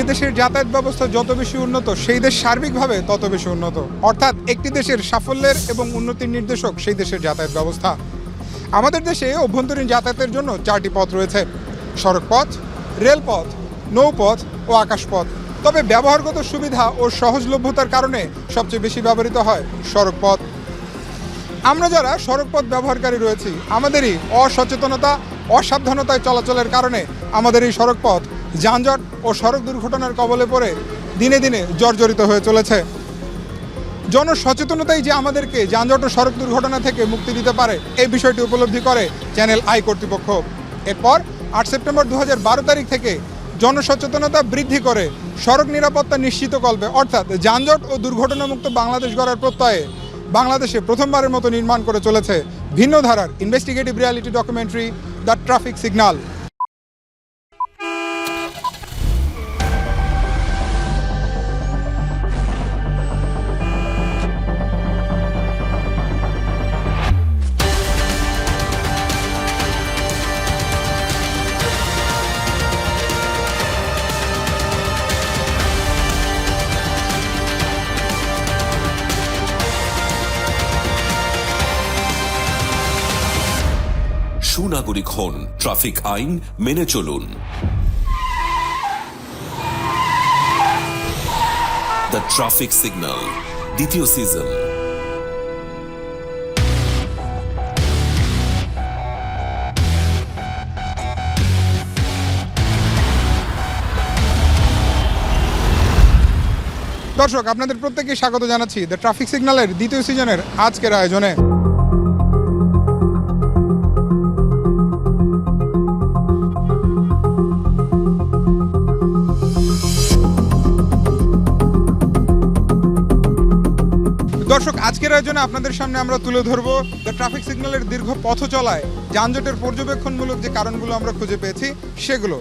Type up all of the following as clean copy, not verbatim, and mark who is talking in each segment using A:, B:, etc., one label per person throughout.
A: দেশের যাতায়াত ব্যবস্থা যত বেশি উন্নত সেই দেশ সার্বিকভাবে তত বেশি উন্নত। অর্থাৎ একটি দেশের সাফল্যের এবং উন্নতির নির্দেশক সেই দেশের যাতায়াত ব্যবস্থা। আমাদের দেশে অভ্যন্তরীণ যাতায়াতের জন্য 4টি পথ রয়েছে: সড়কপথ, রেলপথ, নৌপথ ও আকাশপথ। তবে ব্যবহারগত সুবিধা ও সহজলভ্যতার কারণে সবচেয়ে বেশি ব্যবহৃত হয় সড়কপথ। আমরা যারা সড়কপথ ব্যবহারকারী রয়েছি, আমাদেরই অসচেতনতা, অসাবধানতায় চলাচলের কারণে আমাদের এই সড়কপথ যানজট ও সড়ক দুর্ঘটনার কবলে পড়ে দিনে দিনে জর্জরিত হয়ে চলেছে। জনসচেতনতাই যে আমাদেরকে যানজট ও সড়ক দুর্ঘটনা থেকে মুক্তি দিতে পারে, এই বিষয়টি উপলব্ধি করে চ্যানেল আই কর্তৃপক্ষ। এরপর 8 সেপ্টেম্বর 2012 তারিখ থেকে জনসচেতনতা বৃদ্ধি করে সড়ক নিরাপত্তা নিশ্চিতকল্পে অর্থাৎ যানজট ও দুর্ঘটনামুক্ত বাংলাদেশ গড়ার প্রত্যয়ে বাংলাদেশে প্রথমবারের মতো নির্মাণ করে চলেছে ভিন্ন ধারার investigative reality documentary the traffic signal.
B: সুনাগরিক হন, ট্রাফিক আইন মেনে চলুন। দ্য ট্রাফিক সিগন্যাল দ্বিতীয় সিজন।
A: দর্শক, আপনাদের প্রত্যেককে স্বাগত জানাচ্ছি দ্য ট্রাফিক সিগন্যালের দ্বিতীয় সিজনের আজকের আয়োজনে। দর্শক, আজকের আয়োজনে আপনাদের সামনে আমরা তুলে ধরবো দ্য ট্রাফিক সিগন্যালের দীর্ঘ পথ চলায় যানজটের পর্যবেক্ষণমূলক যে কারণগুলো আমরা খুঁজে পেয়েছি সেগুলো।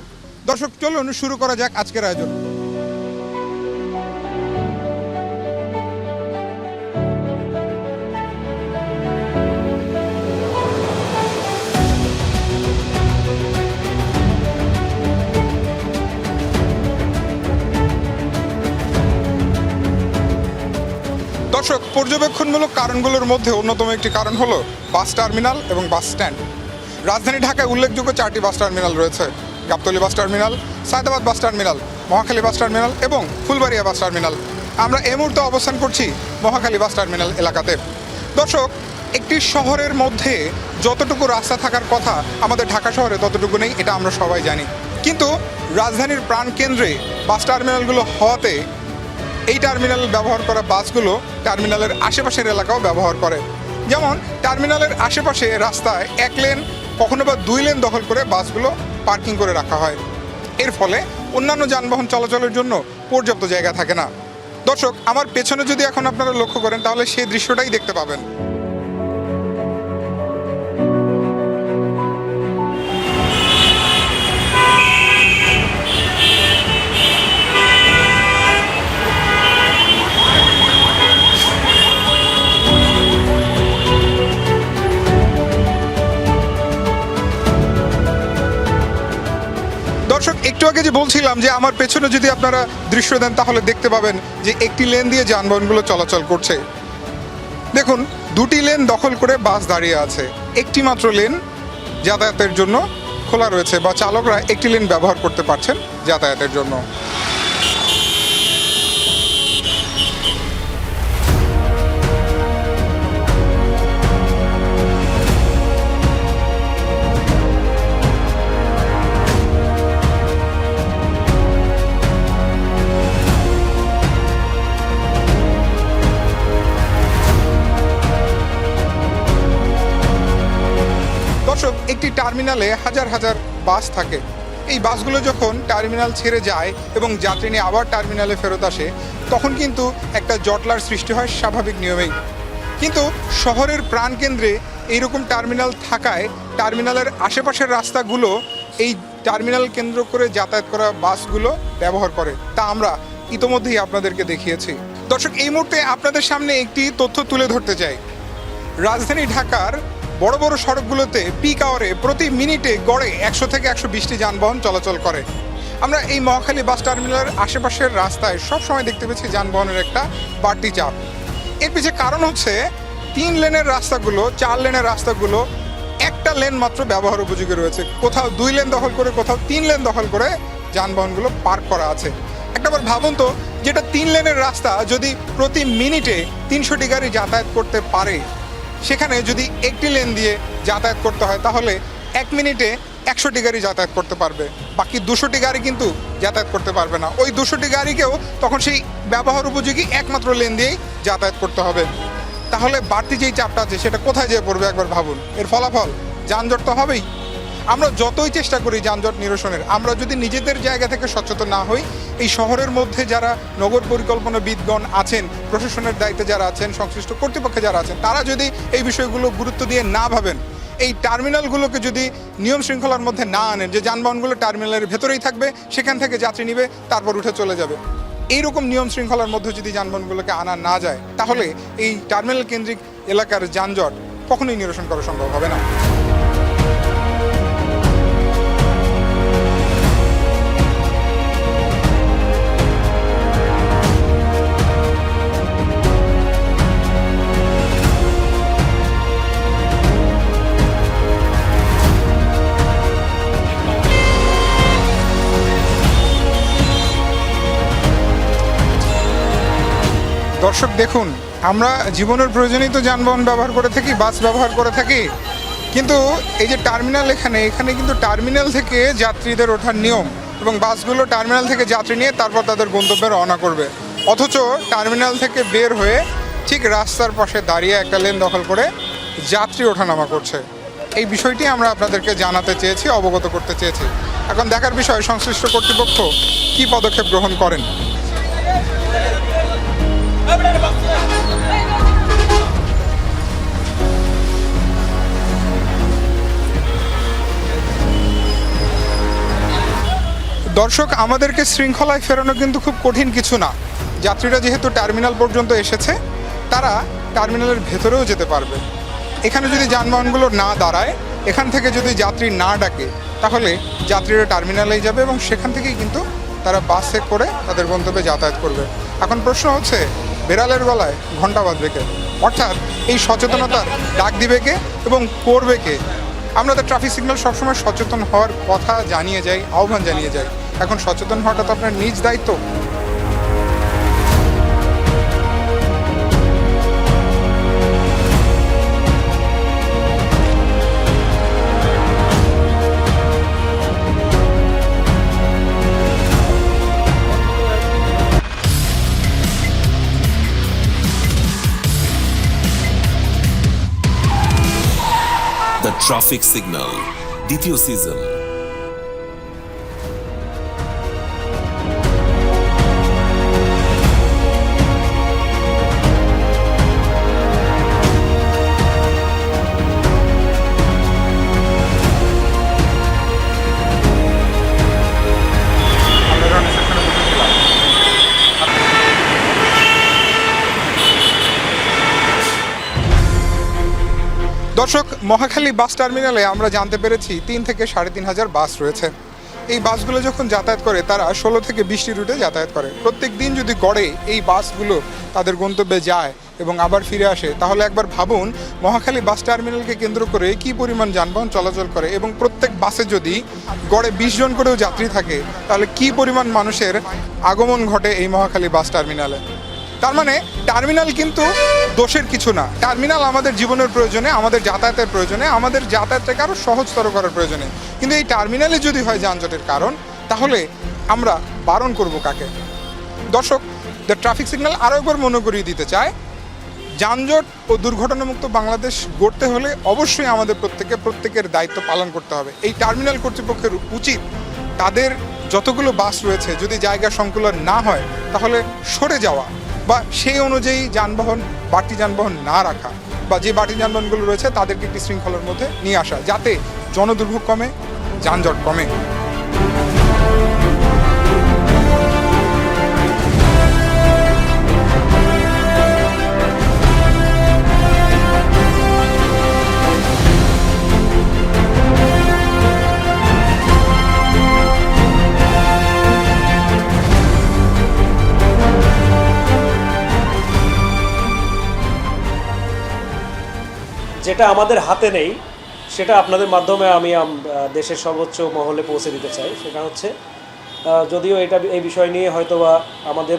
A: দর্শক, চলুন শুরু করা যাক আজকের আয়োজন। দর্শক, পর্যবেক্ষণমূলক কারণগুলোর মধ্যে অন্যতম একটি কারণ হলো বাস টার্মিনাল এবং বাস স্ট্যান্ড। রাজধানী ঢাকায় উল্লেখযোগ্য 4টি বাস টার্মিনাল রয়েছে: Gabtali bus terminal, Sayedabad bus terminal, Mohakhali bus terminal এবং ফুলবাড়িয়া বাস টার্মিনাল। আমরা এই মুহূর্তে অবস্থান করছি মহাখালী বাস টার্মিনাল এলাকাতে। দর্শক, একটি শহরের মধ্যে যতটুকু রাস্তা থাকার কথা আমাদের ঢাকা শহরে ততটুকু নেই, এটা আমরা সবাই জানি। কিন্তু রাজধানীর প্রাণকেন্দ্রে বাস টার্মিনালগুলো হওয়াতে এই টার্মিনাল ব্যবহার করা বাসগুলো টার্মিনালের আশেপাশের এলাকাও ব্যবহার করে। যেমন টার্মিনালের আশেপাশে রাস্তায় 1 লেন কখনো বা 2 লেন দখল করে বাসগুলো পার্কিং করে রাখা হয়। এর ফলে অন্যান্য যানবাহন চলাচলের জন্য পর্যাপ্ত জায়গা থাকে না। দর্শক, আমার পেছনে যদি এখন আপনারা লক্ষ্য করেন তাহলে সেই দৃশ্যটাই দেখতে পাবেন। দর্শক, একটু আগে যে বলছিলাম যে আমার পেছনে যদি আপনারা দৃশ্য দেন তাহলে দেখতে পাবেন যে একটি লেন দিয়ে যানবাহনগুলো চলাচল করছে। দেখুন, 2টি লেন দখল করে বাস দাঁড়িয়ে আছে, একটি মাত্র লেন যাতায়াতের জন্য খোলা রয়েছে বা চালকরা একটি লেন ব্যবহার করতে পারছেন যাতায়াতের জন্য। একটি টার্মিনালে হাজার হাজার বাস থাকে। এই বাসগুলো যখন টার্মিনাল ছেড়ে যায় এবং যাত্রী নিয়ে আবার টার্মিনালে ফেরত আসে, তখন কিন্তু একটা জটলার সৃষ্টি হয় স্বাভাবিক নিয়মেই। কিন্তু শহরের প্রাণকেন্দ্রে এইরকম টার্মিনাল থাকায় টার্মিনালের আশেপাশের রাস্তাগুলো এই টার্মিনাল কেন্দ্র করে যাতায়াত করা বাসগুলো ব্যবহার করে, তা আমরা ইতোমধ্যেই আপনাদেরকে দেখিয়েছি। দর্শক, এই মুহূর্তে আপনাদের সামনে একটি তথ্য তুলে ধরতে চাই। রাজধানী ঢাকার বড় বড় সড়কগুলোতে পিক আওয়ারে প্রতি মিনিটে গড়ে 100 থেকে 120টি যানবাহন চলাচল করে। আমরা এই মহাখালী বাস টার্মিনালের আশেপাশের রাস্তায় সবসময় দেখতে পেয়েছি যানবাহনের একটা বাড়তি চাপ। এর পিছনে কারণ হচ্ছে 3 লেনের রাস্তাগুলো, 4 লেনের রাস্তাগুলো একটা লেন মাত্র ব্যবহার উপযোগী রয়েছে। কোথাও 2 লেন দখল করে, কোথাও 3 লেন দখল করে যানবাহনগুলো পার্ক করা আছে। একটাবার ভাবুন তো, যেটা 3 লেনের রাস্তা যদি প্রতি মিনিটে 300টি গাড়ি যাতায়াত করতে পারে, সেখানে যদি একটি লেন দিয়ে যাতায়াত করতে হয় তাহলে 1 মিনিটে 100টি গাড়ি যাতায়াত করতে পারবে, বাকি 200টি গাড়ি কিন্তু যাতায়াত করতে পারবে না। ওই 200টি গাড়িকেও তখন সেই ব্যবহার উপযোগী একমাত্র লেন দিয়েই যাতায়াত করতে হবে। তাহলে বাড়তি যেই চাপটা আছে সেটা কোথায় যেয়ে পড়বে একবার ভাবুন। এর ফলাফল যানজট তো হবেই। আমরা যতই চেষ্টা করি যানজট নিরসনের, আমরা যদি নিজেদের জায়গা থেকে সচেতন না হই, এই শহরের মধ্যে যারা নগর পরিকল্পনাবিদগণ আছেন, প্রশাসনের দায়িত্বে যারা আছেন, সংশ্লিষ্ট কর্তৃপক্ষে যারা আছেন, তারা যদি এই বিষয়গুলো গুরুত্ব দিয়ে না ভাবেন, এই টার্মিনালগুলোকে যদি নিয়ম শৃঙ্খলার মধ্যে না আনেন যে যানবাহনগুলো টার্মিনালের ভেতরেই থাকবে, সেখান থেকে যাত্রী নিবে, তারপর উঠে চলে যাবে, এইরকম নিয়ম শৃঙ্খলার মধ্যে যদি যানবাহনগুলোকে আনা না যায়, তাহলে এই টার্মিনাল কেন্দ্রিক এলাকার যানজট কখনোই নিরসন করা সম্ভব হবে না। দর্শক দেখুন, আমরা জীবনের প্রয়োজনেই তো যানবাহন ব্যবহার করে থাকি, বাস ব্যবহার করে থাকি, কিন্তু এই যে টার্মিনাল এখানে কিন্তু টার্মিনাল থেকে যাত্রীদের ওঠার নিয়ম, এবং বাসগুলো টার্মিনাল থেকে যাত্রী নিয়ে তারপর তাদের গন্তব্যে রওনা করবে। অথচ টার্মিনাল থেকে বের হয়ে ঠিক রাস্তার পাশে দাঁড়িয়ে একটা লেন দখল করে যাত্রী ওঠানামা করছে। এই বিষয়টি আমরা আপনাদেরকে জানাতে চেয়েছি, অবগত করতে চেয়েছি। এখন দেখার বিষয় সংশ্লিষ্ট কর্তৃপক্ষ কী পদক্ষেপ গ্রহণ করেন। দর্শক, আমাদেরকে শৃঙ্খলায় ফেরানো কিন্তু খুব কঠিন কিছু না। যাত্রীরা যেহেতু টার্মিনাল পর্যন্ত এসেছে, তারা টার্মিনালের ভেতরেও যেতে পারবে। এখানে যদি যানবাহনগুলো না দাঁড়ায়, এখান থেকে যদি যাত্রী না ডাকে, তাহলে যাত্রীরা টার্মিনালেই যাবে এবং সেখান থেকেই কিন্তু তারা বাসে করে তাদের গন্তব্যে যাতায়াত করবে। এখন প্রশ্ন হচ্ছে, বেড়ালের গলায় ঘণ্টা বাজবে কে? অর্থাৎ এই সচেতনতার ডাক দিবে কে এবং করবে কে? আমরা তো ট্রাফিক সিগন্যাল সবসময় সচেতন হওয়ার কথা জানিয়ে যাই, আহ্বান জানিয়ে যাই। এখন সচেতন হওয়াটা তো আপনার নিজ দায়িত্ব।
B: দ্য ট্রাফিক সিগন্যাল দ্বিতীয় সিজন।
A: দর্শক, মহাখালী বাস টার্মিনালে আমরা জানতে পেরেছি 3 থেকে 3,500 বাস রয়েছে। এই বাসগুলো যখন যাতায়াত করে, তারা 16 থেকে 20টি রুটে যাতায়াত করে। প্রত্যেক দিন যদি গড়ে এই বাসগুলো তাদের গন্তব্যে যায় এবং আবার ফিরে আসে, তাহলে একবার ভাবুন মহাখালী বাস টার্মিনালকে কেন্দ্র করে কী পরিমাণ যানবাহন চলাচল করে, এবং প্রত্যেক বাসে যদি গড়ে 20 জন করেও যাত্রী থাকে, তাহলে কী পরিমাণ মানুষের আগমন ঘটে এই মহাখালী বাস টার্মিনালে। তার মানে টার্মিনাল কিন্তু দোষের কিছু না। টার্মিনাল আমাদের জীবনের প্রয়োজনে, আমাদের যাতায়াতের প্রয়োজনে, আমাদের যাতায়াতটাকে আরও সহজতর করার প্রয়োজনে। কিন্তু এই টার্মিনালে যদি হয় যানজটের কারণ, তাহলে আমরা বারণ করব কাকে? দর্শক, দ্য ট্রাফিক সিগন্যাল আরও একবার মনে করিয়ে দিতে চায়, যানজট ও দুর্ঘটনামুক্ত বাংলাদেশ গড়তে হলে অবশ্যই আমাদের প্রত্যেকের দায়িত্ব পালন করতে হবে। এই টার্মিনাল কর্তৃপক্ষের উচিত তাদের যতগুলো বাস রয়েছে, যদি জায়গা সংকুলন না হয়, তাহলে সরে যাওয়া বা সেই অনুযায়ী বাড়তি যানবাহন না রাখা, বা যে বাড়তি যানবাহনগুলো রয়েছে তাদেরকে একটি শৃঙ্খলার মধ্যে নিয়ে আসা, যাতে জনদুর্ভোগ কমে, যানজট কমে।
C: যেটা আমাদের হাতে নেই সেটা আপনাদের মাধ্যমে আমি দেশের সর্বোচ্চ মহলে পৌঁছে দিতে চাই। সেটা হচ্ছে যদিও এই বিষয় নিয়ে হয়তোবা আমাদের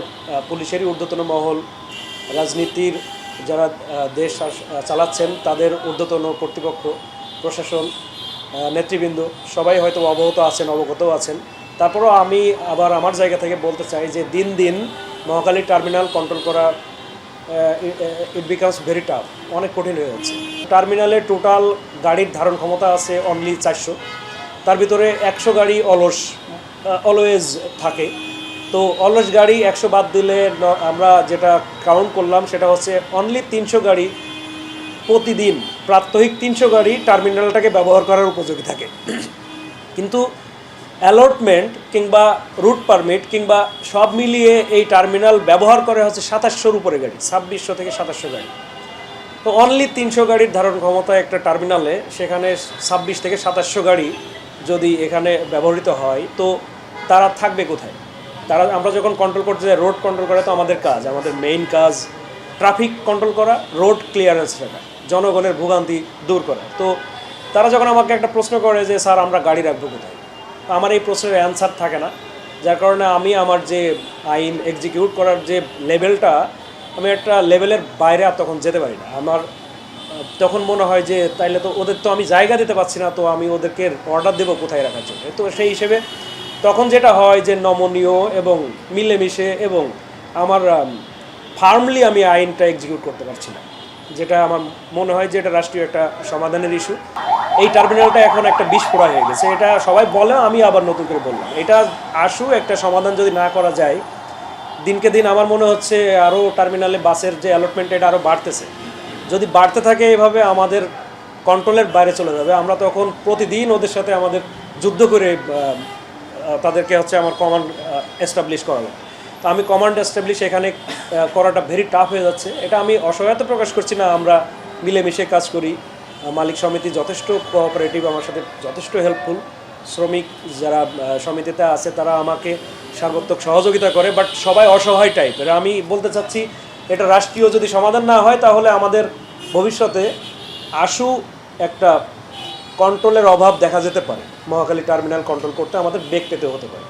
C: পুলিশেরই ঊর্ধ্বতন মহল, রাজনীতির যারা দেশ চালাচ্ছেন তাদের ঊর্ধ্বতন কর্তৃপক্ষ, প্রশাসন, নেতৃবৃন্দ সবাই হয়তো অবগতও আছেন। তারপরেও আমি আবার আমার জায়গা থেকে বলতে চাই যে দিন দিন মহাখালী টার্মিনাল কন্ট্রোল করা ইট বিকামস ভেরি টাফ, অনেক কঠিন হয়ে যাচ্ছে। টার্মিনালে টোটাল গাড়ির ধারণ ক্ষমতা আছে অনলি 400, তার ভিতরে 100 গাড়ি অলওয়েজ থাকে। তো অলওয়েজ গাড়ি 100 বাদ দিলে আমরা যেটা কাউন্ট করলাম সেটা হচ্ছে অনলি 300 গাড়ি প্রতিদিন, প্রাত্যহিক 300 গাড়ি টার্মিনালটাকে ব্যবহার করার উপযোগী থাকে। কিন্তু অ্যালটমেন্ট কিংবা রুট পারমিট কিংবা সব মিলিয়ে এই টার্মিনাল ব্যবহার করে হচ্ছে 2700-র উপরে গাড়ি, 2600 থেকে 2700 গাড়ি। তো অনলি 300 গাড়ির ধারণ ক্ষমতা একটা টার্মিনালে, সেখানে 26 থেকে 2700 গাড়ি যদি এখানে ব্যবহৃত হয় তো তারা থাকবে কোথায়? আমরা যখন কন্ট্রোল করতে যাই, রোড কন্ট্রোল করা তো আমাদের কাজ, আমাদের মেইন কাজ ট্রাফিক কন্ট্রোল করা, রোড ক্লিয়ারেন্স রাখা, জনগণের ভোগান্তি দূর করা। তো তারা যখন আমাকে একটা প্রশ্ন করে যে স্যার আমরা গাড়ি রাখবো কোথায়, আমার এই প্রশ্নের অ্যান্সার থাকে না, যার কারণে আমি আমার যে আইন এক্সিকিউট করার যে লেভেলটা, আমি একটা লেভেলের বাইরে আর তখন যেতে পারি না। আমার তখন মনে হয় যে তাইলে তো ওদের তো আমি জায়গা দিতে পারছি না, তো আমি ওদেরকে অর্ডার দেবো কোথায় রাখার জন্য। তো সেই হিসেবে তখন যেটা হয় যে নমনীয় এবং মিলেমিশে এবং আমার ফার্মলি আমি আইনটা এক্সিকিউট করতে পারছি না, যেটা আমার মনে হয় যে এটা রাষ্ট্রীয় একটা সমাধানের ইস্যু। এই টার্মিনালটা এখন একটা বিস্ফোরা হয়ে গেছে, এটা সবাই বলে, আমি আবার নতুন করে বললাম, এটা একটা সমাধান যদি না করা যায়, দিনকে দিন আমার মনে হচ্ছে আরও টার্মিনালে বাসের যে অ্যালটমেন্ট এটা আরও বাড়তেছে। যদি বাড়তে থাকে এভাবে আমাদের কন্ট্রোলের বাইরে চলে যাবে। আমরা তখন প্রতিদিন ওদের সাথে আমাদের যুদ্ধ করে তাদেরকে হচ্ছে আমার কমান্ড এস্টাবলিশ করালাম। তো আমি কমান্ড এস্টাবলিশ এখানে করাটা ভেরি টাফ হয়ে যাচ্ছে। এটা আমি অসহায়তা প্রকাশ করছি না, আমরা মিলেমিশে কাজ করি। মালিক সমিতি যথেষ্ট কোঅপারেটিভ, আমার সাথে যথেষ্ট হেল্পফুল। শ্রমিক যারা সমিতিতে আছে তারা আমাকে সর্বাত্মক সহযোগিতা করে, বাট সবাই অসহায় টাইপের। আমি বলতে চাচ্ছি এটা রাষ্ট্রীয় যদি সমাধান না হয় তাহলে আমাদের ভবিষ্যতে একটা কন্ট্রোলের অভাব দেখা যেতে পারে। মহাখালী টার্মিনাল কন্ট্রোল করতে আমাদের বেগ পেতে হতে পারে।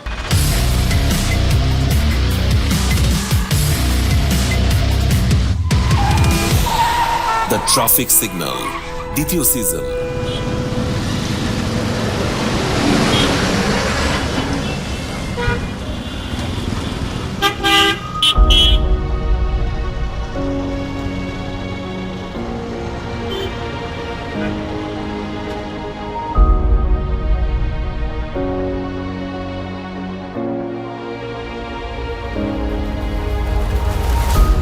B: দ্য ট্রাফিক সিগন্যাল, দ্বিতীয় সিজন।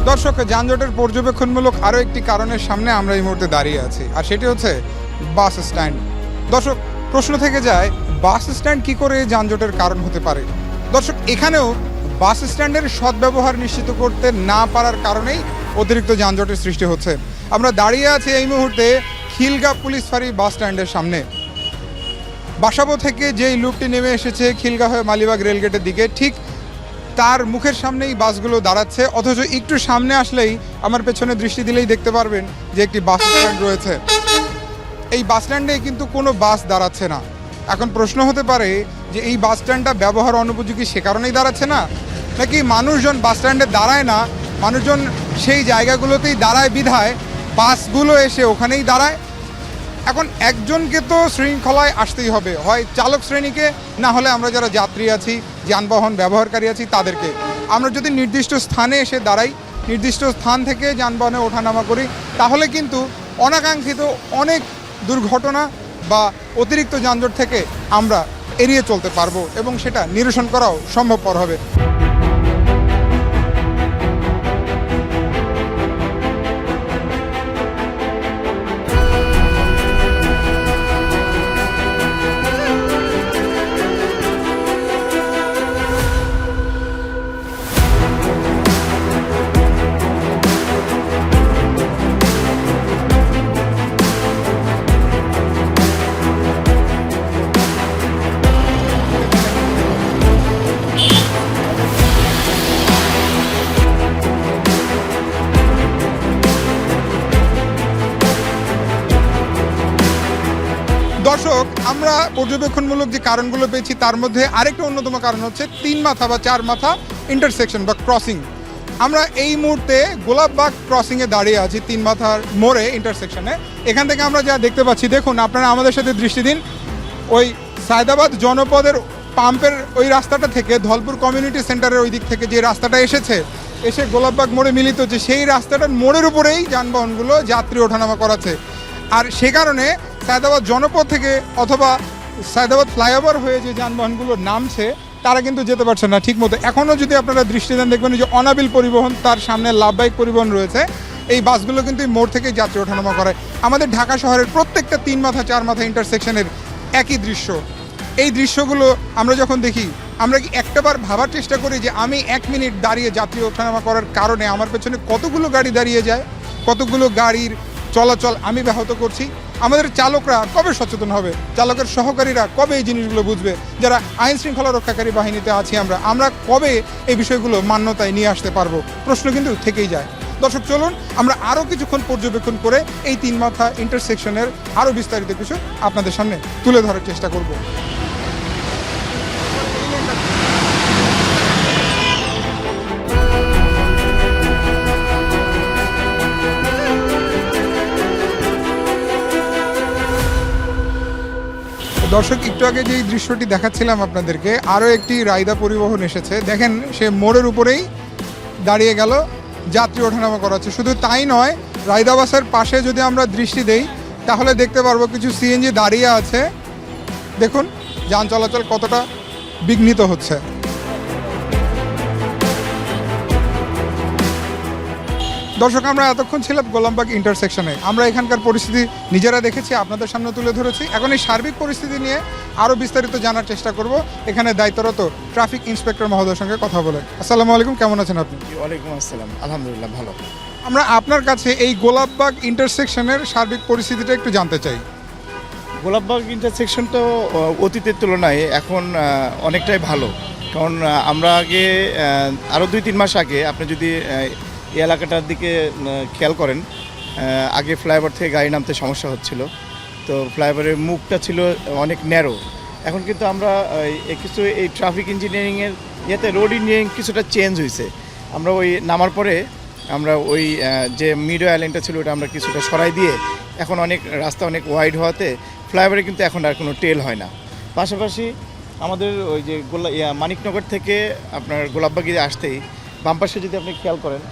A: দর্শক, যানজটের পর্যবেক্ষণমূলক আরও একটি কারণের সামনে আমরা এই মুহূর্তে দাঁড়িয়ে আছি, আর সেটি হচ্ছে বাস স্ট্যান্ড। দর্শক, প্রশ্ন থেকে যায় বাস স্ট্যান্ড কী করে যানজটের কারণ হতে পারে। দর্শক, এখানেও বাস স্ট্যান্ডের সদ্ব্যবহার নিশ্চিত করতে না পারার কারণেই অতিরিক্ত যানজটের সৃষ্টি হচ্ছে। আমরা দাঁড়িয়ে আছি এই মুহূর্তে খিলগাঁ পুলিশ ফাঁড়ি বাস স্ট্যান্ডের সামনে। বাসাবো থেকে যেই লুপটি নেমে এসেছে খিলগাঁ হয়ে মালিবাগ রেলগেটের দিকে, ঠিক তার মুখের সামনেই বাসগুলো দাঁড়াচ্ছে। অথচ একটু সামনে আসলেই, আমার পেছনে দৃষ্টি দিলেই দেখতে পারবেন যে একটি বাস স্ট্যান্ড রয়েছে। এই বাস স্ট্যান্ডে কিন্তু কোনো বাস দাঁড়াচ্ছে না। এখন প্রশ্ন হতে পারে যে এই বাস স্ট্যান্ডটা ব্যবহার অনুপযোগী সে কারণেই দাঁড়াচ্ছে না, নাকি মানুষজন বাস স্ট্যান্ডে দাঁড়ায় না, মানুষজন সেই জায়গাগুলোতেই দাঁড়ায় বিধায় বাসগুলো এসে ওখানেই দাঁড়ায়। এখন একজনকে তো শৃঙ্খলায় আসতেই হবে, হয় চালক শ্রেণীকে, না হলে আমরা যারা যাত্রী আছি, যানবাহন ব্যবহারকারী আছি তাদেরকে। আমরা যদি নির্দিষ্ট স্থানে এসে দাঁড়াই, নির্দিষ্ট স্থান থেকে যানবাহনে ওঠানামা করি, তাহলে কিন্তু অনাকাঙ্ক্ষিত অনেক দুর্ঘটনা বা অতিরিক্ত যানজট থেকে আমরা এড়িয়ে চলতে পারবো এবং সেটা নিরসন করাও সম্ভবপর হবে। দর্শক, আমরা পর্যবেক্ষণমূলক যে কারণগুলো পেয়েছি তার মধ্যে আরেকটা অন্যতম কারণ হচ্ছে 3 মাথা বা 4 মাথা ইন্টারসেকশন বা ক্রসিং। আমরা এই মুহূর্তে গোলাপবাগ ক্রসিংয়ে দাঁড়িয়ে আছি, 3 মাথার মোড়ে ইন্টারসেকশনে। এখান থেকে আমরা যা দেখতে পাচ্ছি, দেখুন আপনারা আমাদের সাথে দৃষ্টি দিন, ওই সায়দাবাদ জনপদের পাম্পের ওই রাস্তাটা থেকে ধলপুর কমিউনিটি সেন্টারের ওই দিক থেকে যে রাস্তাটা এসে গোলাপবাগ মোড়ে মিলিত হচ্ছে, সেই রাস্তাটার মোড়ের উপরেই যানবাহনগুলো যাত্রী ওঠানামা করাচ্ছে। আর সে কারণে সায়দাবাদ জনপদ থেকে অথবা সায়দাবাদ ফ্লাইওভার হয়ে যে যানবাহনগুলো নামছে তারা কিন্তু যেতে পারছে না ঠিকমতো। এখনও যদি আপনারা দৃষ্টি দেন, দেখবেন যে অনাবিল পরিবহন, তার সামনে লাভবাহিক পরিবহন রয়েছে, এই বাসগুলো কিন্তু এই মোড় থেকেই যাত্রী ওঠানামা করায়। আমাদের ঢাকা শহরের প্রত্যেকটা 3 মাথা 4 মাথা ইন্টারসেকশনের একই দৃশ্য। এই দৃশ্যগুলো আমরা যখন দেখি, আমরা কি একটাবার ভাবার চেষ্টা করি যে আমি 1 মিনিট দাঁড়িয়ে যাত্রী ওঠানামা করার কারণে আমার পেছনে কতগুলো গাড়ি দাঁড়িয়ে যায়, কতগুলো গাড়ির চলাচল আমি ব্যাহত করছি। আমাদের চালকরা কবে সচেতন হবে, চালকের সহকারীরা কবে এই জিনিসগুলো বুঝবে, যারা আইন শৃঙ্খলা রক্ষাকারী বাহিনীতে আছি আমরা কবে এই বিষয়গুলো মান্যতায় নিয়ে আসতে পারবো? প্রশ্ন কিন্তু থেকেই যায়। দর্শক, চলুন আমরা আরও কিছুক্ষণ পর্যবেক্ষণ করে এই 3 মাথা ইন্টারসেকশনের আরও বিস্তারিত কিছু আপনাদের সামনে তুলে ধরার চেষ্টা করব। দর্শক, একটু আগে যেই দৃশ্যটি দেখাচ্ছিলাম আপনাদেরকে, আরও একটি রায়দা পরিবহন এসেছে। দেখেন, সে মোড়ের উপরেই দাঁড়িয়ে গেল, যাত্রী ওঠানামা করাচ্ছে। শুধু তাই নয়, রায়দা বাসের পাশে যদি আমরা দৃষ্টি দেই তাহলে দেখতে পারবো কিছু সিএনজি দাঁড়িয়ে আছে। দেখুন যান চলাচল কতটা বিঘ্নিত হচ্ছে। দর্শক, আমরা এতক্ষণ ছিলাম গোলামবাগ ইন্টারসেকশনে। আমরা এখানকার পরিস্থিতি নিজেরা দেখেছি, আপনাদের সামনে তুলে ধরেছি। এখন এই সার্বিক পরিস্থিতি নিয়ে আরও বিস্তারিত জানার চেষ্টা করব এখানে দায়িত্বরত ট্রাফিক ইন্সপেক্টর মহোদয়ের সঙ্গে কথা বলে। আসসালামু আলাইকুম, কেমন আছেন আপনি?
D: ওয়ালাইকুম আসসালাম, আলহামদুলিল্লাহ ভালো।
A: আমরা আপনার কাছে এই গোলাপবাগ ইন্টারসেকশনের সার্বিক পরিস্থিতিটা একটু জানতে চাই।
D: গোলাপবাগ ইন্টারসেকশন তো অতীতের তুলনায় এখন অনেকটাই ভালো। কারণ আমরা আগে আরও 2-3 মাস আগে আপনি যদি এই এলাকাটার দিকে খেয়াল করেন, আগে ফ্লাইওভার থেকে গাড়ি নামতে সমস্যা হচ্ছিল। তো ফ্লাইওভারের মুখটা ছিল অনেক ন্যারো। এখন কিন্তু আমরা কিছু এই ট্রাফিক ইঞ্জিনিয়ারিংয়ের ইয়েতে রোড ইঞ্জিনিয়ারিং কিছুটা চেঞ্জ হয়েছে। আমরা ওই নামার পরে আমরা ওই যে মিডো আইল্যান্ডটা ছিল ওটা আমরা কিছুটা সরাই দিয়ে এখন অনেক রাস্তা অনেক ওয়াইড হওয়াতে ফ্লাইওভারে কিন্তু এখন আর কোনো টেল হয় না। পাশাপাশি আমাদের ওই যে মানিকনগর থেকে আপনার গোলাপবাগে আসতেই বাম পাশে যদি আপনি খেয়াল করেন,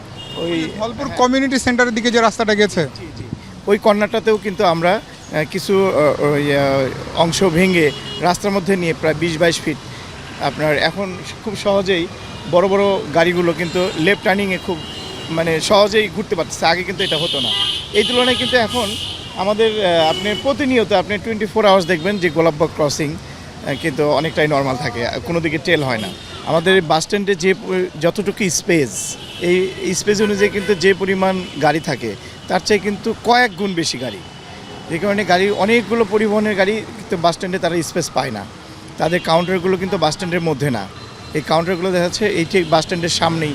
D: ওই
A: ধলপুর কমিউনিটি সেন্টারের দিকে যে রাস্তাটা গেছে,
D: ওই কর্নারটাতেও কিন্তু আমরা কিছু অংশ ভেঙে রাস্তার মধ্যে নিয়ে প্রায় 20-22 ফিট আপনার এখন খুব সহজেই বড় বড় গাড়িগুলো কিন্তু লেফট টার্নিংয়ে খুব সহজেই ঘুরতে পারতেছে। আগে কিন্তু এটা হতো না। এই তুলনায় কিন্তু এখন আমাদের আপনি প্রতিনিয়ত আপনি 24 আওয়ার্স দেখবেন যে গোলাপবাগ ক্রসিং কিন্তু অনেকটাই নর্মাল থাকে, কোনো দিকে টেল হয় না। আমাদের বাস স্ট্যান্ডে যে যতটুকু স্পেস, এই স্পেস অনুযায়ী কিন্তু যে পরিমাণ গাড়ি থাকে তার চেয়ে কিন্তু কয়েক গুণ বেশি গাড়ি। যে কারণে গাড়ি অনেকগুলো পরিবহনের গাড়ি কিন্তু বাস স্ট্যান্ডে তারা স্পেস পায় না। তাদের কাউন্টারগুলো কিন্তু বাস স্ট্যান্ডের মধ্যে না, এই কাউন্টারগুলো দেখা যাচ্ছে এই ঠিক বাস স্ট্যান্ডের সামনেই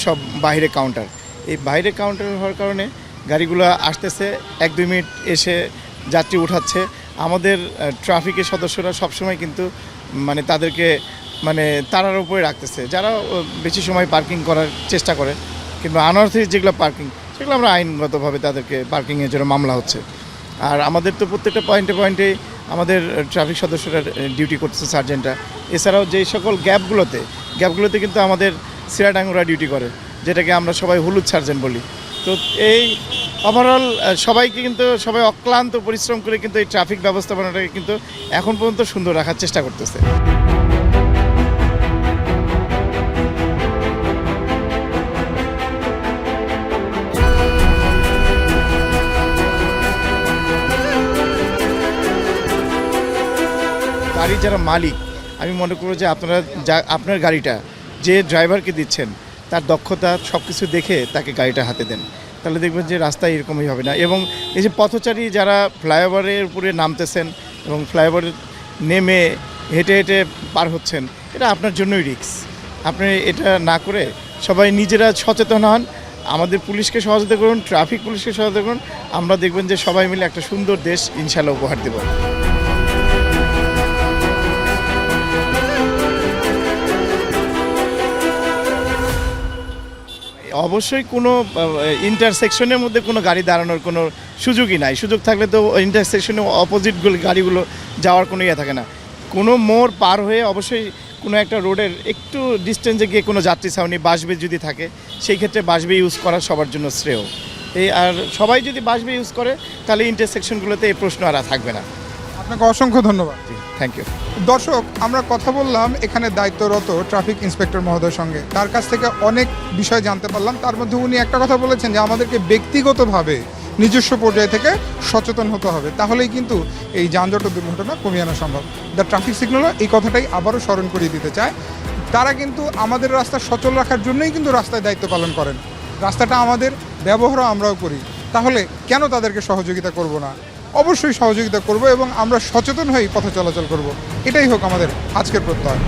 D: সব বাইরে কাউন্টার। এই বাইরে কাউন্টার হওয়ার কারণে গাড়িগুলো আসতেছে, 1-2 মিনিট এসে যাত্রী উঠাচ্ছে। আমাদের ট্রাফিকের সদস্যরা সবসময় কিন্তু তাদেরকে তারার উপরে রাখতেছে, যারা বেশি সময় পার্কিং করার চেষ্টা করে। কিন্তু আনঅথরাইজড যেগুলো পার্কিং, সেগুলো আমরা আইনগতভাবে তাদেরকে পার্কিংয়ের জন্য মামলা হচ্ছে। আর আমাদের তো প্রত্যেকটা পয়েন্টে পয়েন্টে আমাদের ট্রাফিক সদস্যরা ডিউটি করতেছে, সার্জেন্টরা। এছাড়াও যেই সকল গ্যাপগুলোতে কিন্তু আমাদের সিরাডাঙ্গুরা ডিউটি করে, যেটাকে আমরা সবাই হলুদ সার্জেন্ট বলি। তো এই ওভারঅল সবাই অক্লান্ত পরিশ্রম করে কিন্তু এই ট্রাফিক ব্যবস্থাপনাটাকে কিন্তু এখন পর্যন্ত সুন্দর রাখার চেষ্টা করতেছে। গাড়ির যারা মালিক, আমি মনে করব যে আপনার গাড়িটা যে ড্রাইভারকে দিচ্ছেন তার দক্ষতা সব কিছু দেখে তাকে গাড়িটা হাতে দেন, তাহলে দেখবেন যে রাস্তায় এরকমই হবে না। এবং এই যে পথচারী যারা ফ্লাইওভারের উপরে নামতেছেন এবং ফ্লাইওভারে নেমে হেঁটে হেঁটে পার হচ্ছেন, এটা আপনার জন্যই রিস্ক। আপনি এটা না করে সবাই নিজেরা সচেতন হন, আমাদের পুলিশকে সহযোগিতা করুন, ট্রাফিক পুলিশকে সহযোগিতা করুন। আমরা দেখবেন যে সবাই মিলে একটা সুন্দর দেশ ইনশাআল্লাহ উপহার দেব। অবশ্যই কোনো ইন্টারসেকশনের মধ্যে কোনো গাড়ি দাঁড়ানোর কোনো সুযোগই নাই। সুযোগ থাকলে তো ইন্টারসেকশনে অপোজিটগুলো গাড়িগুলো যাওয়ার কোনো ইয়ে থাকে না। কোনো মোড় পার হয়ে অবশ্যই কোনো একটা রোডের একটু ডিস্টেন্সে গিয়ে কোনো যাত্রী ছাউনি বাসবে যদি থাকে, সেই ক্ষেত্রে বাসবে ইউজ করা সবার জন্য শ্রেয়। আর সবাই যদি বাসবে ইউজ করে তাহলে ইন্টারসেকশনগুলোতে এই প্রশ্ন আর থাকবে না।
A: আপনাকে অসংখ্য ধন্যবাদ।
D: Thank you.
A: দর্শক, আমরা কথা বললাম এখানে দায়িত্বরত ট্রাফিক ইন্সপেক্টর মহোদয়ের সঙ্গে। তার কাছ থেকে অনেক বিষয় জানতে পারলাম। তার মধ্যে উনি একটা কথা বলেছেন যে আমাদেরকে ব্যক্তিগতভাবে নিজস্ব পর্যায় থেকে সচেতন হতে হবে, তাহলেই কিন্তু এই যানজট ও দুর্ঘটনা কমিয়ে আনা সম্ভব। দ্য ট্রাফিক সিগন্যালও এই কথাটাই আবারও স্মরণ করিয়ে দিতে চায়। তারা কিন্তু আমাদের রাস্তা সচল রাখার জন্যই কিন্তু রাস্তায় দায়িত্ব পালন করেন। রাস্তাটা আমাদের, ব্যবহারও আমরাও করি। তাহলে কেন তাদেরকে সহযোগিতা করব না? অবশ্যই সহযোগিতা করব এবং আমরা সচেতন হয়েই পথে চলাচল করব। এটাই হোক আমাদের আজকের প্রত্যয়।